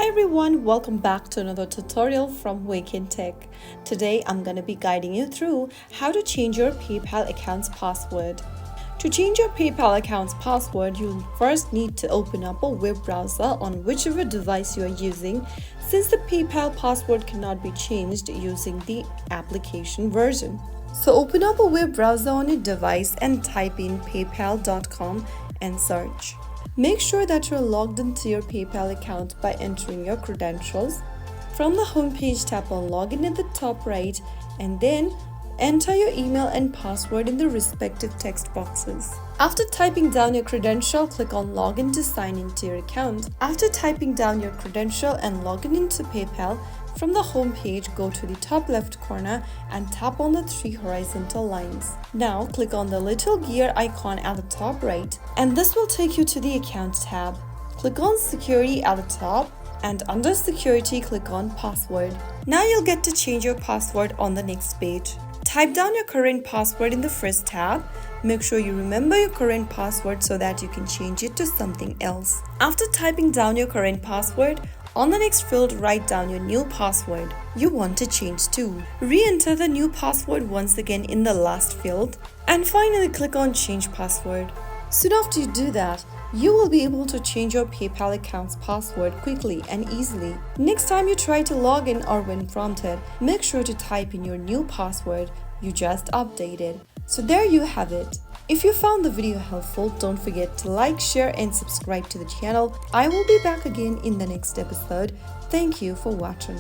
Hi everyone, welcome back to another tutorial from Wake&Tech. Today I'm going to be guiding you through how to change your PayPal account's password. To change your PayPal account's password, you'll first need to open up a web browser on whichever device you are using, since the PayPal password cannot be changed using the application version. So open up a web browser on your device and type in paypal.com and search. Make sure that you're logged into your PayPal account by entering your credentials. From the home page, tap on Login at the top right and then enter your email and password in the respective text boxes. After typing down your credential, click on Login to sign into your account. After typing down your credential and logging into PayPal, from the home page, go to the top left corner and tap on the three horizontal lines. Now click on the little gear icon at the top right and this will take you to the Account tab. Click on Security at the top and under Security click on Password. Now you'll get to change your password on the next page. Type down your current password in the first tab. Make sure you remember your current password so that you can change it to something else. After typing down your current password, on the next field, write down your new password you want to change to. Re-enter the new password once again in the last field. And finally, click on Change Password. Soon after you do that, you will be able to change your PayPal account's password quickly and easily. Next time you try to log in or when prompted, make sure to type in your new password you just updated. So there you have it. If you found the video helpful, don't forget to like, share and subscribe to the channel. I will be back again in the next episode. Thank you for watching.